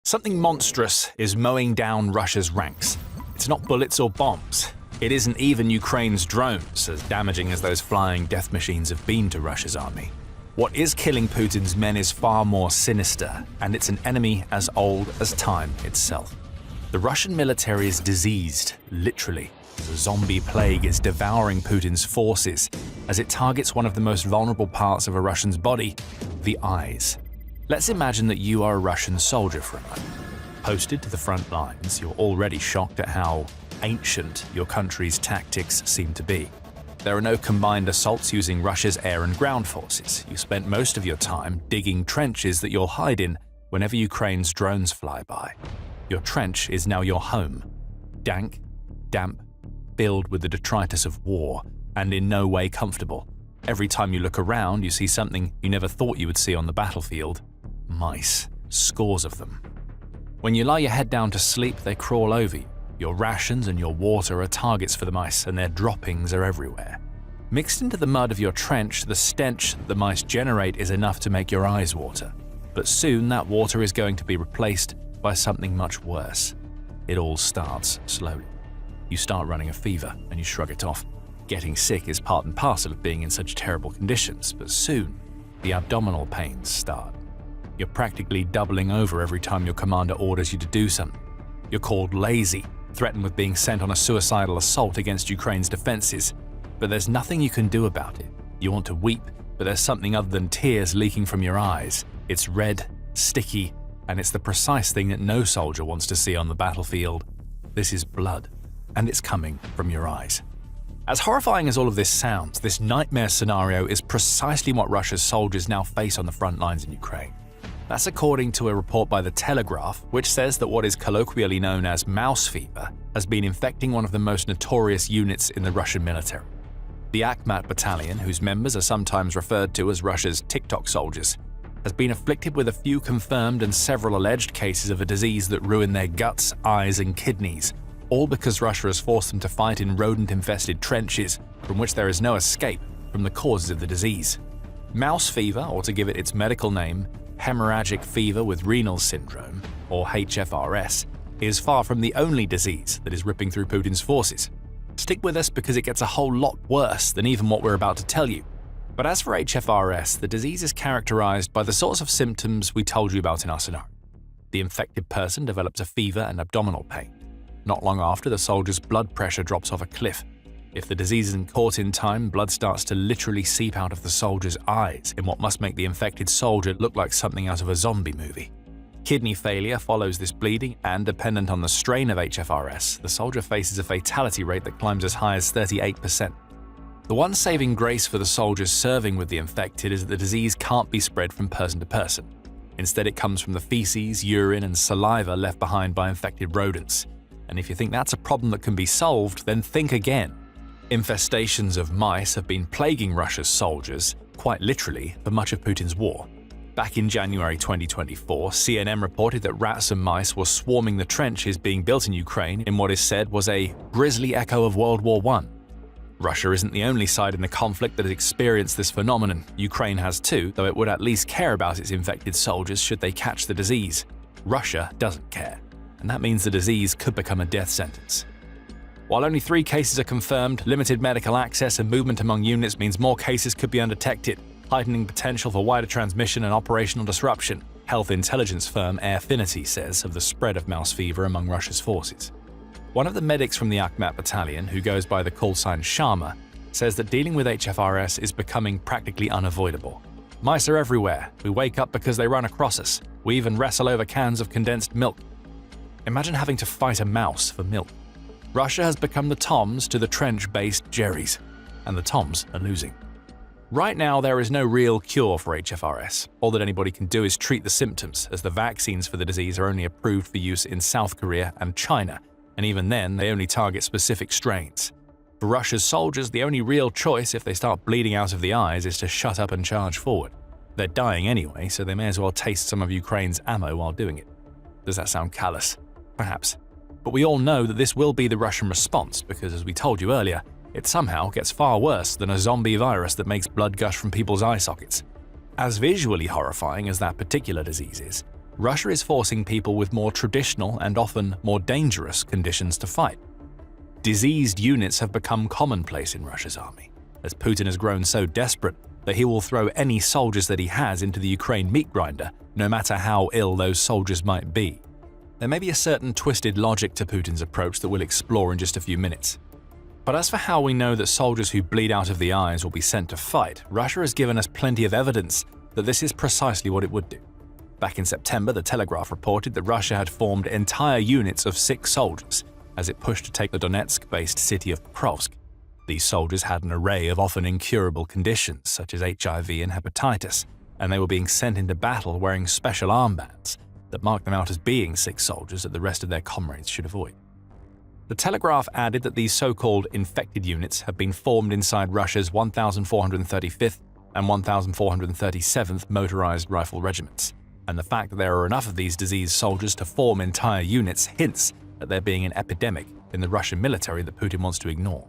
Something monstrous is mowing down Russia's ranks. It's not bullets or bombs. It isn't even Ukraine's drones, as damaging as those flying death machines have been to Russia's army. What is killing Putin's men is far more sinister, and it's an enemy as old as time itself. The Russian military is diseased, literally. The zombie plague is devouring Putin's forces as it targets one of the most vulnerable parts of a Russian's body, the eyes. Let's imagine that you are a Russian soldier for a moment. Posted to the front lines, you're already shocked at how ancient your country's tactics seem to be. There are no combined assaults using Russia's air and ground forces. You spent most of your time digging trenches that you'll hide in whenever Ukraine's drones fly by. Your trench is now your home. Dank, damp, filled with the detritus of war, and in no way comfortable. Every time you look around, you see something you never thought you would see on the battlefield. Mice. Scores of them. When you lie your head down to sleep, they crawl over you. Your rations and your water are targets for the mice, and their droppings are everywhere. Mixed into the mud of your trench, the stench that the mice generate is enough to make your eyes water. But soon that water is going to be replaced by something much worse. It all starts slowly. You start running a fever, and you shrug it off. Getting sick is part and parcel of being in such terrible conditions, but soon the abdominal pains start. You're practically doubling over every time your commander orders you to do something. You're called lazy, threatened with being sent on a suicidal assault against Ukraine's defenses. But there's nothing you can do about it. You want to weep, but there's something other than tears leaking from your eyes. It's red, sticky, and it's the precise thing that no soldier wants to see on the battlefield. This is blood, and it's coming from your eyes. As horrifying as all of this sounds, this nightmare scenario is precisely what Russia's soldiers now face on the front lines in Ukraine. That's according to a report by The Telegraph, which says that what is colloquially known as mouse fever has been infecting one of the most notorious units in the Russian military. The Akhmat Battalion, whose members are sometimes referred to as Russia's TikTok soldiers, has been afflicted with a few confirmed and several alleged cases of a disease that ruin their guts, eyes, and kidneys, all because Russia has forced them to fight in rodent-infested trenches from which there is no escape from the causes of the disease. Mouse fever, or to give it its medical name, hemorrhagic fever with renal syndrome, or HFRS, is far from the only disease that is ripping through Putin's forces. Stick with us because it gets a whole lot worse than even what we're about to tell you. But as for HFRS, the disease is characterized by the sorts of symptoms we told you about in our scenario. The infected person develops a fever and abdominal pain. Not long after, the soldier's blood pressure drops off a cliff. If the disease isn't caught in time, blood starts to literally seep out of the soldier's eyes in what must make the infected soldier look like something out of a zombie movie. Kidney failure follows this bleeding, and dependent on the strain of HFRS, the soldier faces a fatality rate that climbs as high as 38%. The one saving grace for the soldiers serving with the infected is that the disease can't be spread from person to person. Instead, it comes from the feces, urine, and saliva left behind by infected rodents. And if you think that's a problem that can be solved, then think again. Infestations of mice have been plaguing Russia's soldiers, quite literally, for much of Putin's war. Back in January 2024, CNN reported that rats and mice were swarming the trenches being built in Ukraine in what is said was a grisly echo of World War I. Russia isn't the only side in the conflict that has experienced this phenomenon. Ukraine has too, though it would at least care about its infected soldiers should they catch the disease. Russia doesn't care, and that means the disease could become a death sentence. While only 3 cases are confirmed, limited medical access and movement among units means more cases could be undetected, heightening potential for wider transmission and operational disruption, health intelligence firm Airfinity says of the spread of mouse fever among Russia's forces. One of the medics from the Akhmat Battalion, who goes by the call sign Sharma, says that dealing with HFRS is becoming practically unavoidable. Mice are everywhere. We wake up because they run across us. We even wrestle over cans of condensed milk. Imagine having to fight a mouse for milk. Russia has become the Toms to the trench-based Jerrys, and the Toms are losing. Right now, there is no real cure for HFRS. All that anybody can do is treat the symptoms, as the vaccines for the disease are only approved for use in South Korea and China, and even then, they only target specific strains. For Russia's soldiers, the only real choice if they start bleeding out of the eyes is to shut up and charge forward. They're dying anyway, so they may as well taste some of Ukraine's ammo while doing it. Does that sound callous? Perhaps. But we all know that this will be the Russian response because, as we told you earlier, it somehow gets far worse than a zombie virus that makes blood gush from people's eye sockets. As visually horrifying as that particular disease is, Russia is forcing people with more traditional and often more dangerous conditions to fight. Diseased units have become commonplace in Russia's army, as Putin has grown so desperate that he will throw any soldiers that he has into the Ukraine meat grinder, no matter how ill those soldiers might be. There may be a certain twisted logic to Putin's approach that we'll explore in just a few minutes. But as for how we know that soldiers who bleed out of the eyes will be sent to fight, Russia has given us plenty of evidence that this is precisely what it would do. Back in September, the Telegraph reported that Russia had formed entire units of sick soldiers as it pushed to take the Donetsk-based city of Pokrovsk. These soldiers had an array of often incurable conditions, such as HIV and hepatitis, and they were being sent into battle wearing special armbands that marked them out as being sick soldiers that the rest of their comrades should avoid. The Telegraph added that these so-called infected units have been formed inside Russia's 1,435th and 1,437th Motorized Rifle Regiments, and the fact that there are enough of these diseased soldiers to form entire units hints at there being an epidemic in the Russian military that Putin wants to ignore.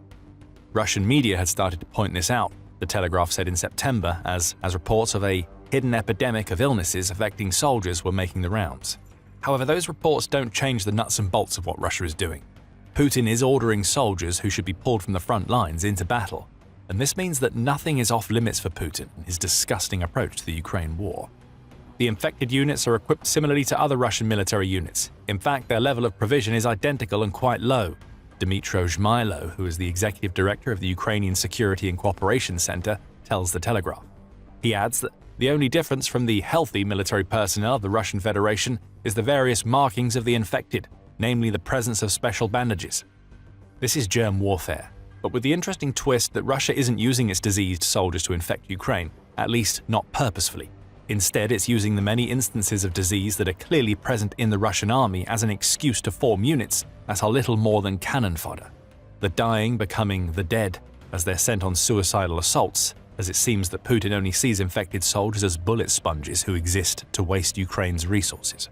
Russian media had started to point this out, the Telegraph said in September, as reports of a hidden epidemic of illnesses affecting soldiers were making the rounds. However, those reports don't change the nuts and bolts of what Russia is doing. Putin is ordering soldiers who should be pulled from the front lines into battle, and this means that nothing is off limits for Putin in his disgusting approach to the Ukraine war. The infected units are equipped similarly to other Russian military units. In fact, their level of provision is identical and quite low. Dmytro Zhmylo, who is the executive director of the Ukrainian Security and Cooperation Center, tells the Telegraph. He adds that the only difference from the healthy military personnel of the Russian Federation is the various markings of the infected, namely the presence of special bandages. This is germ warfare, but with the interesting twist that Russia isn't using its diseased soldiers to infect Ukraine, at least not purposefully. Instead, it's using the many instances of disease that are clearly present in the Russian army as an excuse to form units that are little more than cannon fodder. The dying becoming the dead as they're sent on suicidal assaults, as it seems that Putin only sees infected soldiers as bullet sponges who exist to waste Ukraine's resources.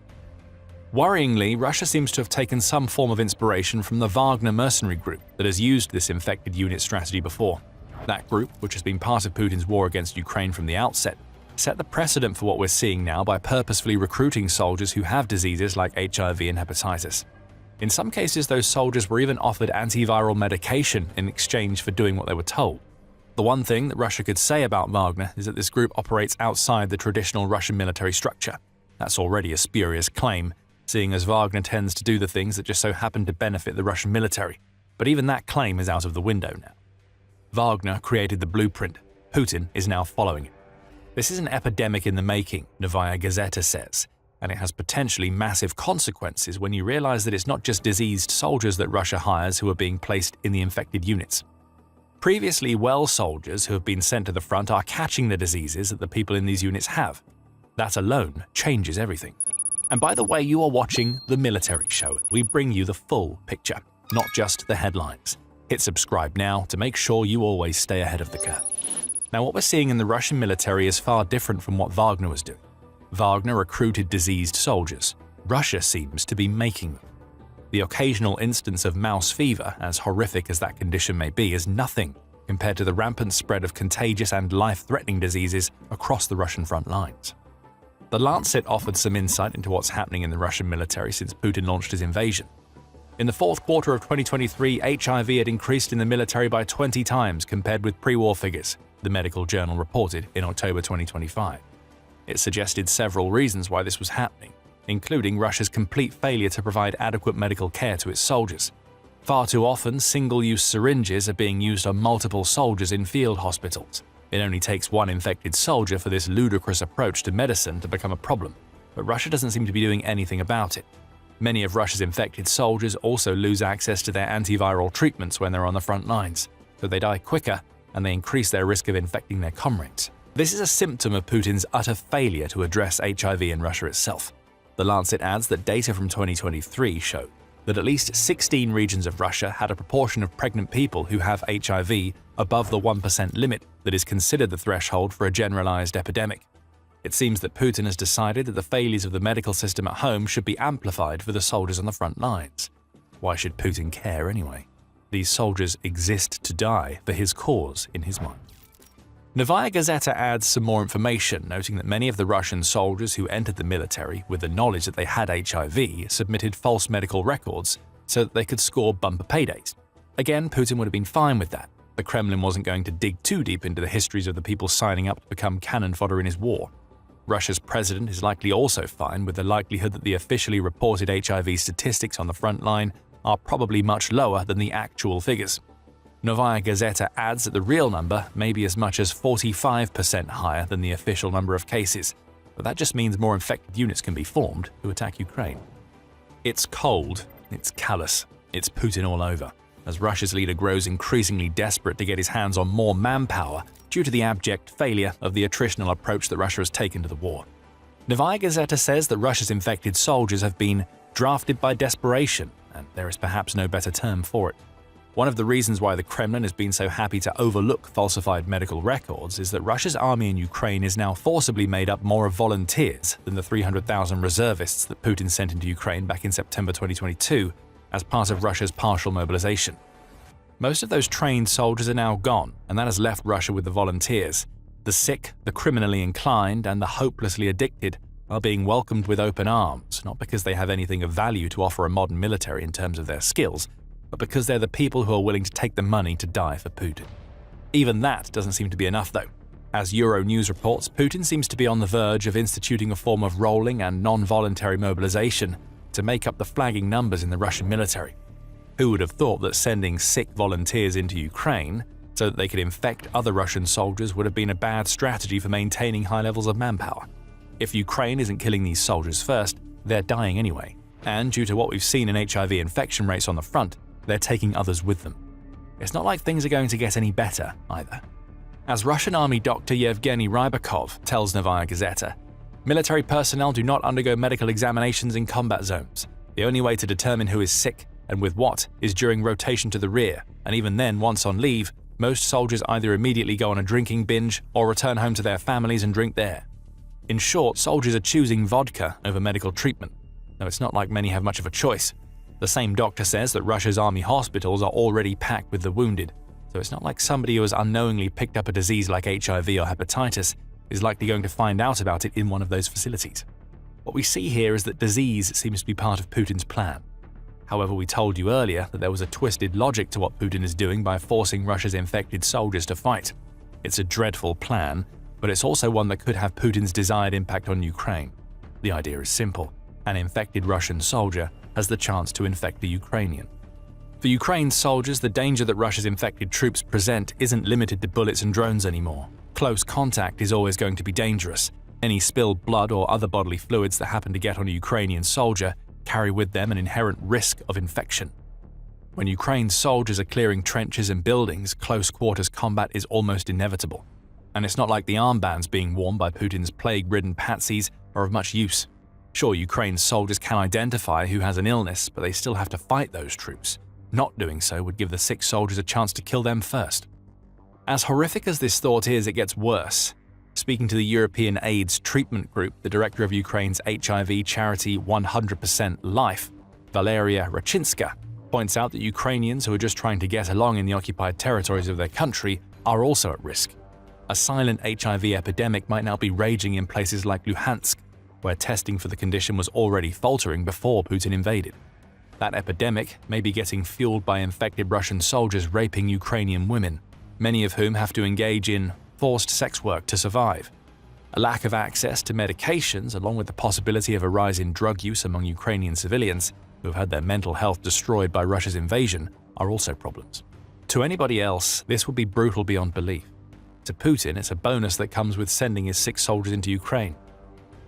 Worryingly, Russia seems to have taken some form of inspiration from the Wagner mercenary group that has used this infected unit strategy before. That group, which has been part of Putin's war against Ukraine from the outset, set the precedent for what we're seeing now by purposefully recruiting soldiers who have diseases like HIV and hepatitis. In some cases, those soldiers were even offered antiviral medication in exchange for doing what they were told. The one thing that Russia could say about Wagner is that this group operates outside the traditional Russian military structure. That's already a spurious claim, seeing as Wagner tends to do the things that just so happen to benefit the Russian military. But even that claim is out of the window now. Wagner created the blueprint. Putin is now following it. This is an epidemic in the making, Novaya Gazeta says, and it has potentially massive consequences when you realize that it's not just diseased soldiers that Russia hires who are being placed in the infected units. Previously well soldiers who have been sent to the front are catching the diseases that the people in these units have. That alone changes everything. And by the way, you are watching The Military Show. We bring you the full picture, not just the headlines. Hit subscribe now to make sure you always stay ahead of the curve. Now, what we're seeing in the Russian military is far different from what Wagner was doing. Wagner recruited diseased soldiers. Russia seems to be making them. The occasional instance of mouse fever, as horrific as that condition may be, is nothing compared to the rampant spread of contagious and life-threatening diseases across the Russian front lines. The Lancet offered some insight into what's happening in the Russian military since Putin launched his invasion. In the fourth quarter of 2023, HIV had increased in the military by 20 times compared with pre-war figures, the medical journal reported in October 2025. It suggested several reasons why this was happening, including Russia's complete failure to provide adequate medical care to its soldiers. Far too often, single-use syringes are being used on multiple soldiers in field hospitals. It only takes one infected soldier for this ludicrous approach to medicine to become a problem, but Russia doesn't seem to be doing anything about it. Many of Russia's infected soldiers also lose access to their antiviral treatments when they're on the front lines, so they die quicker and they increase their risk of infecting their comrades. This is a symptom of Putin's utter failure to address HIV in Russia itself. The Lancet adds that data from 2023 showed that at least 16 regions of Russia had a proportion of pregnant people who have HIV above the 1% limit that is considered the threshold for a generalized epidemic. It seems that Putin has decided that the failures of the medical system at home should be amplified for the soldiers on the front lines. Why should Putin care anyway? These soldiers exist to die for his cause in his mind. Novaya Gazeta adds some more information, noting that many of the Russian soldiers who entered the military with the knowledge that they had HIV submitted false medical records so that they could score bumper paydays. Again, Putin would have been fine with that. The Kremlin wasn't going to dig too deep into the histories of the people signing up to become cannon fodder in his war. Russia's president is likely also fine with the likelihood that the officially reported HIV statistics on the front line are probably much lower than the actual figures. Novaya Gazeta adds that the real number may be as much as 45% higher than the official number of cases, but that just means more infected units can be formed to attack Ukraine. It's cold, it's callous, it's Putin all over, as Russia's leader grows increasingly desperate to get his hands on more manpower due to the abject failure of the attritional approach that Russia has taken to the war. Novaya Gazeta says that Russia's infected soldiers have been drafted by desperation, and there is perhaps no better term for it. One of the reasons why the Kremlin has been so happy to overlook falsified medical records is that Russia's army in Ukraine is now forcibly made up more of volunteers than the 300,000 reservists that Putin sent into Ukraine back in September 2022 as part of Russia's partial mobilization. Most of those trained soldiers are now gone, and that has left Russia with the volunteers. The sick, the criminally inclined, and the hopelessly addicted are being welcomed with open arms, not because they have anything of value to offer a modern military in terms of their skills, but because they're the people who are willing to take the money to die for Putin. Even that doesn't seem to be enough, though. As Euronews reports, Putin seems to be on the verge of instituting a form of rolling and non-voluntary mobilization to make up the flagging numbers in the Russian military. Who would have thought that sending sick volunteers into Ukraine so that they could infect other Russian soldiers would have been a bad strategy for maintaining high levels of manpower? If Ukraine isn't killing these soldiers first, they're dying anyway, and due to what we've seen in HIV infection rates on the front, they're taking others with them. It's not like things are going to get any better, either. As Russian Army Dr. Yevgeny Rybakov tells Novaya Gazeta, military personnel do not undergo medical examinations in combat zones. The only way to determine who is sick and with what is during rotation to the rear, and even then, once on leave, most soldiers either immediately go on a drinking binge or return home to their families and drink there. In short, soldiers are choosing vodka over medical treatment, though it's not like many have much of a choice. The same doctor says that Russia's army hospitals are already packed with the wounded, so it's not like somebody who has unknowingly picked up a disease like HIV or hepatitis is likely going to find out about it in one of those facilities. What we see here is that disease seems to be part of Putin's plan. However, we told you earlier that there was a twisted logic to what Putin is doing by forcing Russia's infected soldiers to fight. It's a dreadful plan, but it's also one that could have Putin's desired impact on Ukraine. The idea is simple. An infected Russian soldier has the chance to infect the Ukrainian. For Ukraine's soldiers, the danger that Russia's infected troops present isn't limited to bullets and drones anymore. Close contact is always going to be dangerous. Any spilled blood or other bodily fluids that happen to get on a Ukrainian soldier carry with them an inherent risk of infection. When Ukraine's soldiers are clearing trenches and buildings, close quarters combat is almost inevitable. And it's not like the armbands being worn by Putin's plague-ridden patsies are of much use. Sure, Ukraine's soldiers can identify who has an illness, but they still have to fight those troops. Not doing so would give the sick soldiers a chance to kill them first. As horrific as this thought is, it gets worse. Speaking to the European AIDS Treatment Group, the director of Ukraine's HIV charity 100% Life, Valeria Rachinska, points out that Ukrainians who are just trying to get along in the occupied territories of their country are also at risk. A silent HIV epidemic might now be raging in places like Luhansk, where testing for the condition was already faltering before Putin invaded. That epidemic may be getting fueled by infected Russian soldiers raping Ukrainian women, many of whom have to engage in forced sex work to survive. A lack of access to medications, along with the possibility of a rise in drug use among Ukrainian civilians who have had their mental health destroyed by Russia's invasion, are also problems. To anybody else, this would be brutal beyond belief. To Putin, it's a bonus that comes with sending his sick soldiers into Ukraine.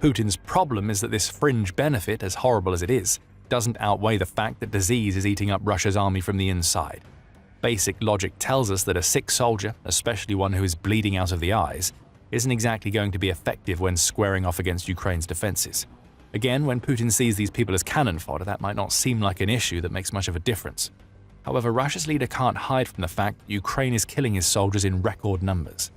Putin's problem is that this fringe benefit, as horrible as it is, doesn't outweigh the fact that disease is eating up Russia's army from the inside. Basic logic tells us that a sick soldier, especially one who is bleeding out of the eyes, isn't exactly going to be effective when squaring off against Ukraine's defenses. Again, when Putin sees these people as cannon fodder, that might not seem like an issue that makes much of a difference. However, Russia's leader can't hide from the fact that Ukraine is killing his soldiers in record numbers.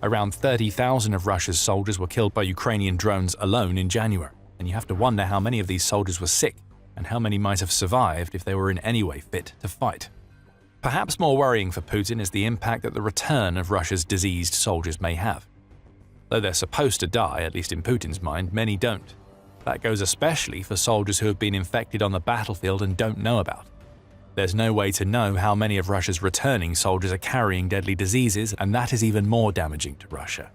Around 30,000 of Russia's soldiers were killed by Ukrainian drones alone in January, and you have to wonder how many of these soldiers were sick and how many might have survived if they were in any way fit to fight. Perhaps more worrying for Putin is the impact that the return of Russia's diseased soldiers may have. Though they're supposed to die, at least in Putin's mind, many don't. That goes especially for soldiers who have been infected on the battlefield and don't know about it. There's no way to know how many of Russia's returning soldiers are carrying deadly diseases, and that is even more damaging to Russia.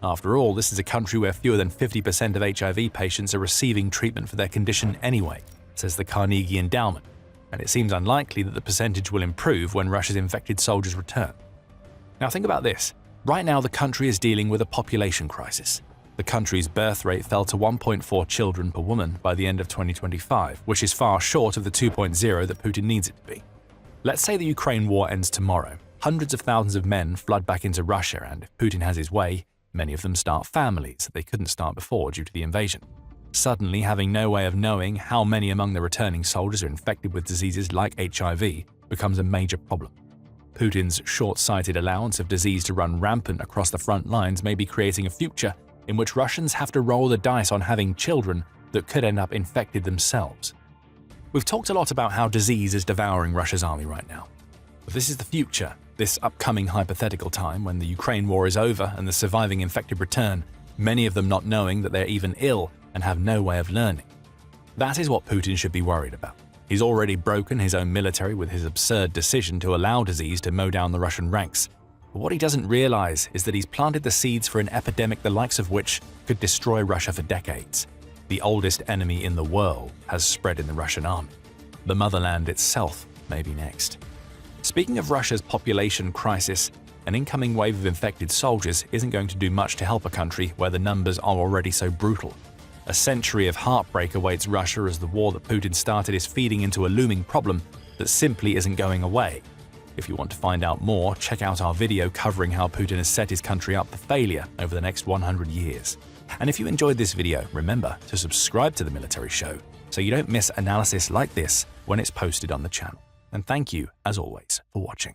After all, this is a country where fewer than 50% of HIV patients are receiving treatment for their condition anyway, says the Carnegie Endowment, and it seems unlikely that the percentage will improve when Russia's infected soldiers return. Now think about this. Right now the country is dealing with a population crisis. The country's birth rate fell to 1.4 children per woman by the end of 2025, which is far short of the 2.0 that Putin needs it to be. Let's say the Ukraine war ends tomorrow. Hundreds of thousands of men flood back into Russia, and if Putin has his way, many of them start families that they couldn't start before due to the invasion. Suddenly, having no way of knowing how many among the returning soldiers are infected with diseases like HIV becomes a major problem. Putin's short-sighted allowance of disease to run rampant across the front lines may be creating a future in which Russians have to roll the dice on having children that could end up infected themselves. We've talked a lot about how disease is devouring Russia's army right now. But this is the future, this upcoming hypothetical time when the Ukraine war is over and the surviving infected return, many of them not knowing that they're even ill and have no way of learning. That is what Putin should be worried about. He's already broken his own military with his absurd decision to allow disease to mow down the Russian ranks. But what he doesn't realize is that he's planted the seeds for an epidemic the likes of which could destroy Russia for decades. The oldest enemy in the world has spread in the Russian army. The motherland itself may be next. Speaking of Russia's population crisis, an incoming wave of infected soldiers isn't going to do much to help a country where the numbers are already so brutal. A century of heartbreak awaits Russia as the war that Putin started is feeding into a looming problem that simply isn't going away. If you want to find out more, check out our video covering how Putin has set his country up for failure over the next 100 years. And if you enjoyed this video, remember to subscribe to The Military Show so you don't miss analysis like this when it's posted on the channel. And thank you, as always, for watching.